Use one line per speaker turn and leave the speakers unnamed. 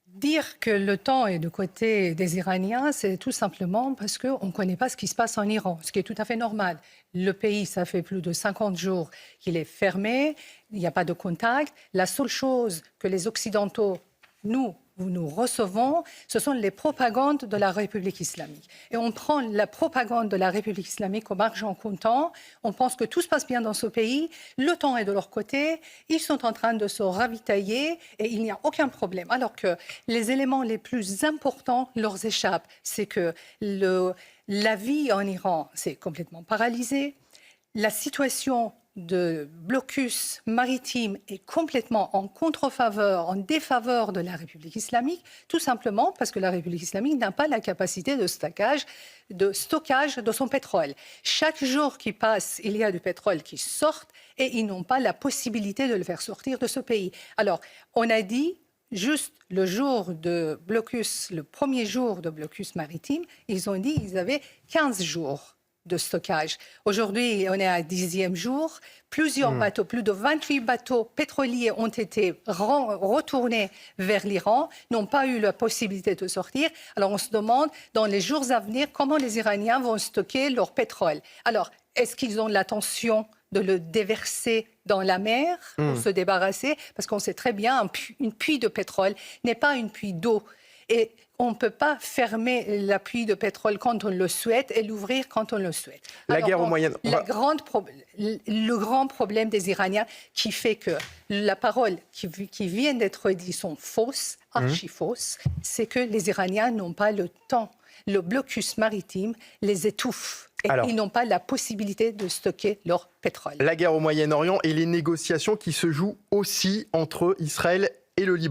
Dire que le temps est du côté des Iraniens, c'est tout simplement parce qu'on ne connaît pas ce qui se passe en Iran, ce qui est tout à fait normal. Le pays, ça fait plus de 50 jours qu'il est fermé, il n'y a pas de contact. La seule chose que les Occidentaux, nous recevons, ce sont les propagandes de la République islamique. Et on prend la propagande de la République islamique comme argent comptant. On pense que tout se passe bien dans ce pays. Le temps est de leur côté. Ils sont en train de se ravitailler et il n'y a aucun problème. Alors que les éléments les plus importants leur échappent. C'est que la vie en Iran, c'est complètement paralysé. La situation de blocus maritime est complètement en contre-faveur, en défaveur de la République islamique, tout simplement parce que la République islamique n'a pas la capacité de stockage de son pétrole. Chaque jour qui passe, il y a du pétrole qui sort et ils n'ont pas la possibilité de le faire sortir de ce pays. Alors, on a dit, juste le jour de blocus, le premier jour de blocus maritime, ils ont dit qu'ils avaient 15 jours de stockage. Aujourd'hui, on est à 10e jour. Plusieurs bateaux, plus de 28 bateaux pétroliers ont été retournés vers l'Iran, n'ont pas eu la possibilité de sortir. Alors on se demande, dans les jours à venir, comment les Iraniens vont stocker leur pétrole. Alors, est-ce qu'ils ont l'intention de le déverser dans la mer pour se débarrasser? Parce qu'on sait très bien, une puits de pétrole n'est pas une puits d'eau. Et on ne peut pas fermer la puits de pétrole quand on le souhaite et l'ouvrir quand on le souhaite.
La guerre au Moyen-Orient.
Le grand problème des Iraniens qui fait que la parole qui vient d'être dite sont fausses, archi-fausses, c'est que les Iraniens n'ont pas le temps. Le blocus maritime les étouffe. Et ils n'ont pas la possibilité de stocker leur pétrole.
La guerre au Moyen-Orient et les négociations qui se jouent aussi entre Israël et le Liban.